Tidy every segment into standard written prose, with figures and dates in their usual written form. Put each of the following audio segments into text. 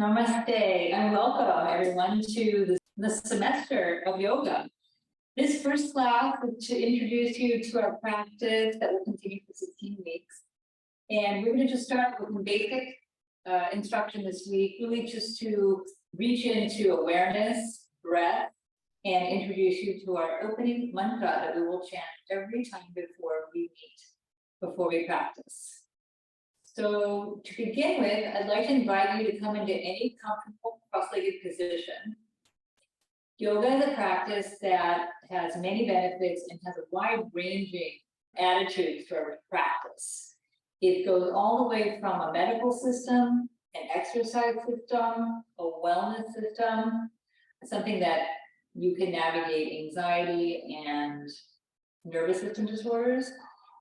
Namaste and welcome everyone to the semester of yoga. This first class is to introduce you to our practice that will continue for 16 weeks. And we're going to just start with some basic instruction this week, really just to reach into awareness, breath, and introduce you to our opening mantra that we will chant every time before we meet, before we practice. So to begin with, I'd like to invite you to come into any comfortable cross-legged position. Yoga is a practice that has many benefits and has a wide-ranging attitude to our practice. It goes all the way from a medical system, an exercise system, a wellness system, something that you can navigate anxiety and nervous system disorders,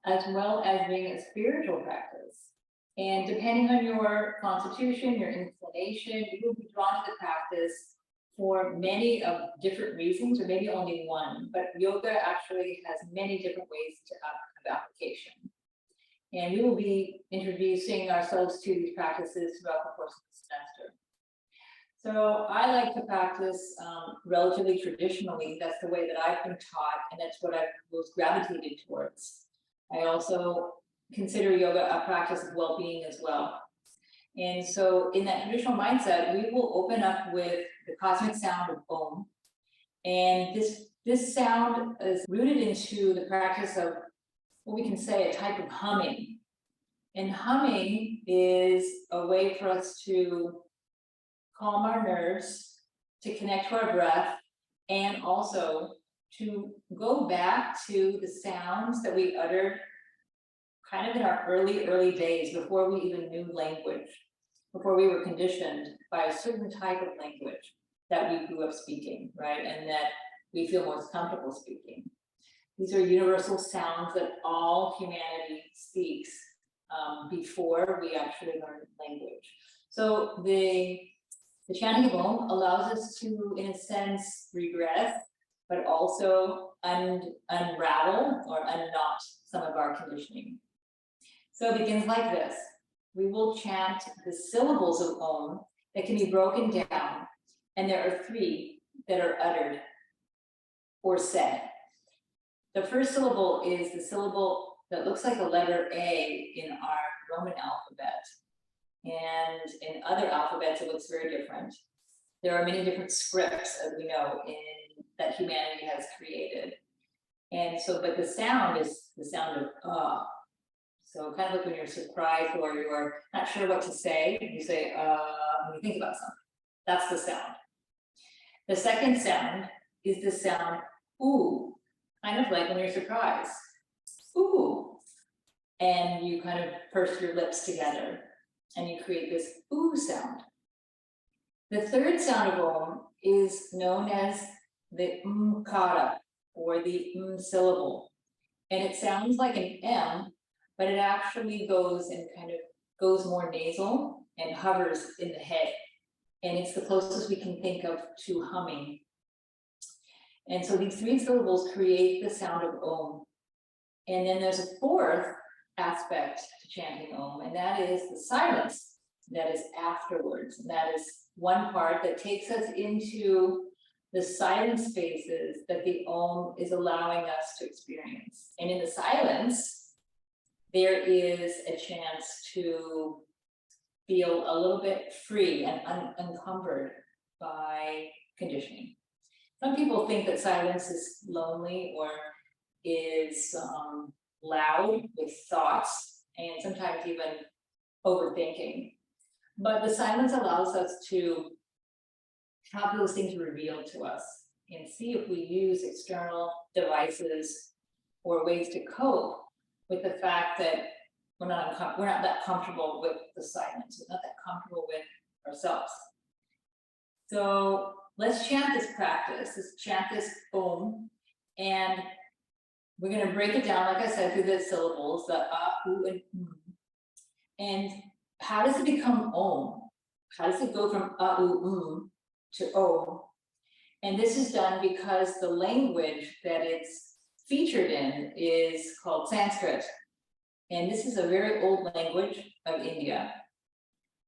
as well as being a spiritual practice. And depending on your constitution, your inclination, you will be drawn to the practice for many of different reasons, or maybe only one. But yoga actually has many different ways of application. And we will be introducing ourselves to these practices throughout the course of the semester. So I like to practice relatively traditionally. That's the way that I've been taught, and that's what I've most gravitated towards. I also consider yoga a practice of well-being as well. And so in that traditional mindset, we will open up with the cosmic sound of Om. And this sound is rooted into the practice of what we can say a type of humming. And humming is a way for us to calm our nerves, to connect to our breath, and also to go back to the sounds that we uttered kind of in our early days, before we even knew language, before we were conditioned by a certain type of language that we grew up speaking, right? And that we feel most comfortable speaking. These are universal sounds that all humanity speaks before we actually learn language. So the chanting of Om allows us to, in a sense, regress, but also unravel or unknot some of our conditioning. So it begins like this. We will chant the syllables of Om that can be broken down, and there are 3 that are uttered or said. The first syllable is the syllable that looks like a letter A in our Roman alphabet. And in other alphabets, it looks very different. There are many different scripts, as we know, that humanity has created. And so, but the sound is the sound of So kind of like when you're surprised or you're not sure what to say, you say, when you think about something. That's the sound. The second sound is the sound ooh, kind of like when you're surprised. Ooh. And you kind of purse your lips together and you create this ooh sound. The third sound of Om is known as the kara, or the syllable. And it sounds like an M, but it actually goes and kind of goes more nasal and hovers in the head. And it's the closest we can think of to humming. And so these 3 syllables create the sound of Om. And then there's a 4th aspect to chanting Om, and that is the silence that is afterwards. And that is one part that takes us into the silent spaces that the Om is allowing us to experience. And in the silence, there is a chance to feel a little bit free and unencumbered by conditioning. Some people think that silence is lonely or is loud with thoughts and sometimes even overthinking. But the silence allows us to have those things revealed to us and see if we use external devices or ways to cope with the fact that we're not that comfortable with the silence. We're not that comfortable with ourselves. So let's chant this practice. Let's chant this Om, and we're going to break it down, like I said, through the syllables, the U, and And how does it become Om? How does it go from U, to Om? And this is done because the language that it's featured in is called Sanskrit. And this is a very old language of India.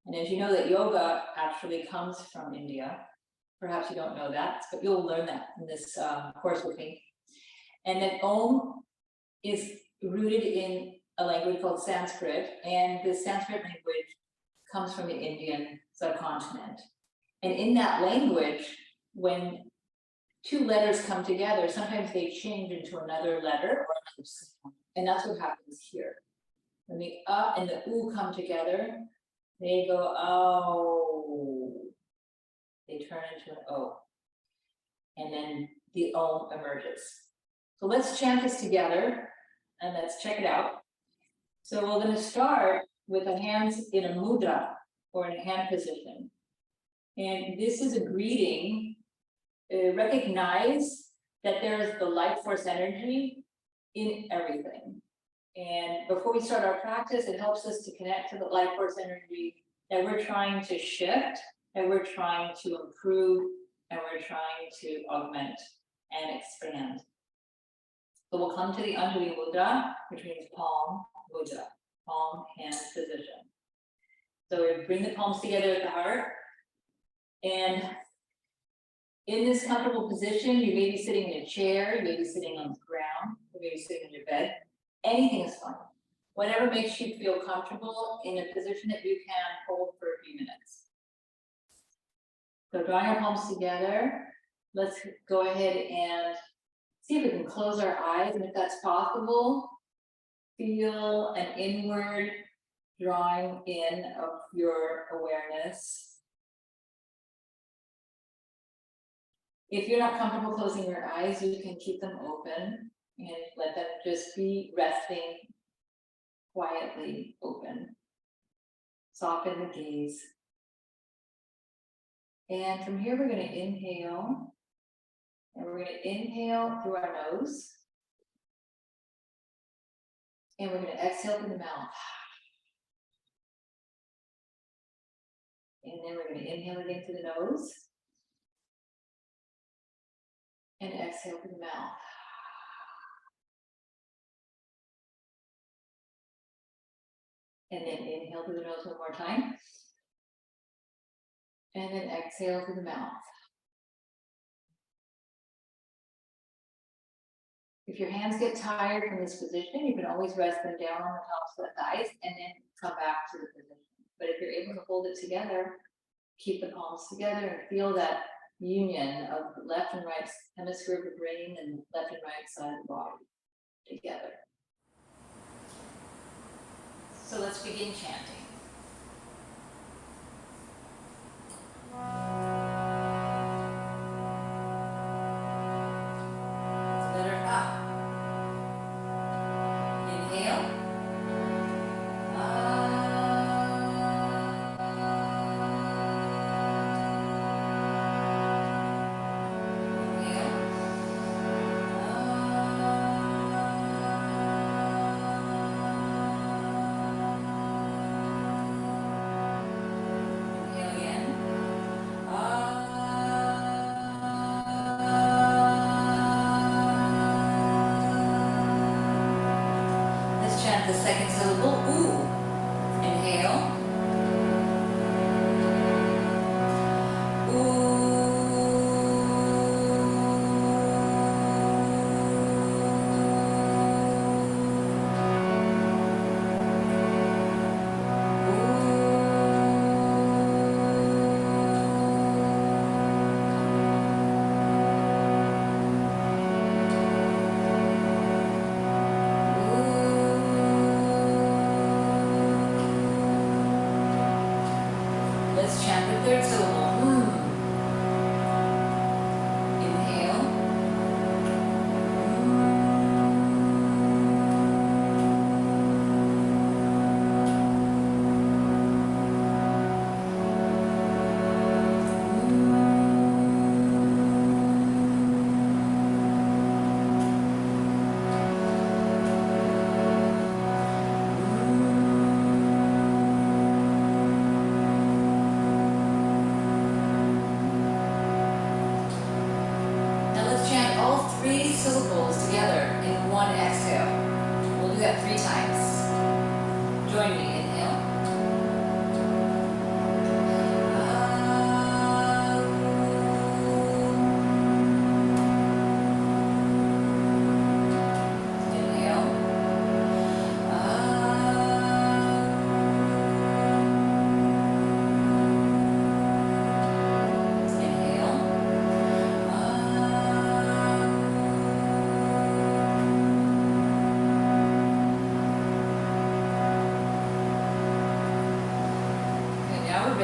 And as you know, that yoga actually comes from India. Perhaps you don't know that, but you'll learn that in this course with me. And then Om is rooted in a language called Sanskrit, and the Sanskrit language comes from the Indian subcontinent. And in that language, when two letters come together, sometimes they change into another letter or another sound. And that's what happens here. When the and the U come together, they go, oh. They turn into an O. And then the Om emerges. So let's chant this together and let's check it out. So we're going to start with the hands in a mudra or in a hand position. And this is a greeting. Recognize that there's the life force energy in everything. And before we start our practice, it helps us to connect to the life force energy that we're trying to shift, that we're trying to improve, and we're trying to augment and expand. So we'll come to the Anjali Mudra, which means palm mudra, palm hand position. So we bring the palms together at the heart. And in this comfortable position, you may be sitting in a chair, you may be sitting on the ground, you may be sitting in your bed. Anything is fine. Whatever makes you feel comfortable in a position that you can hold for a few minutes. So drawing our palms together, let's go ahead and see if we can close our eyes, and if that's possible, feel an inward drawing in of your awareness. If you're not comfortable closing your eyes, you can keep them open and let them just be resting quietly open. Soften the gaze. And from here, we're going to inhale. And we're going to inhale through our nose. And we're going to exhale through the mouth. And then we're going to inhale again through the nose. And exhale through the mouth. And then inhale through the nose one more time. And then exhale through the mouth. If your hands get tired from this position, you can always rest them down on the tops of the thighs and then come back to the position. But if you're able to hold it together, keep the palms together and feel that union of the left and right hemisphere of the brain and left and right side of the body together. So let's begin chanting. Letter A. Inhale. The second syllable, ooh. Inhale. Let's chant the third syllable. Inhale. Three syllables together in one exhale. We'll do that 3 times. Join me. Inhale.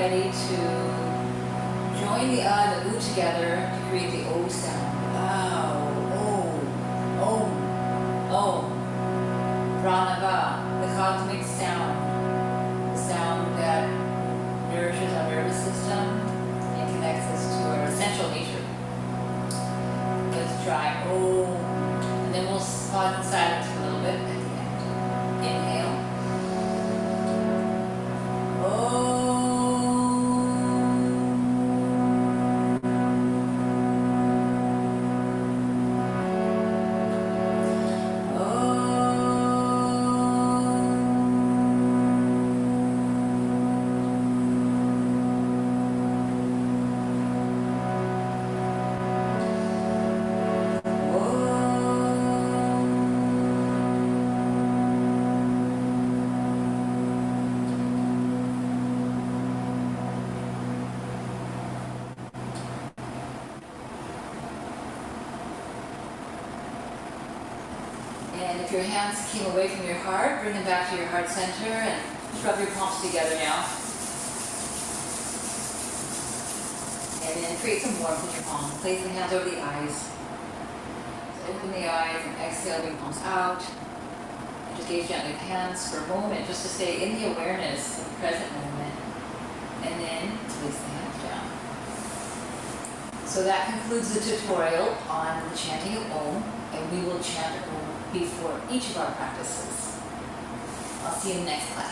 ready to join the and the U together to create the O sound. Om. Pranava, the cosmic sound. The sound that nourishes our nervous system and connects us to our essential nature. Let's try Om. And then we'll pause in silence for a little bit at the end. Inhale. And if your hands came away from your heart, bring them back to your heart center and just rub your palms together now. And then create some warmth in your palm. Place the hands over the eyes. So open the eyes and exhale, bring palms out. And just gaze gently with hands for a moment, just to stay in the awareness of the present moment. And then place the hands down. So that concludes the tutorial on the chanting of Om, and we will chant Om before each of our practices. I'll see you in the next class.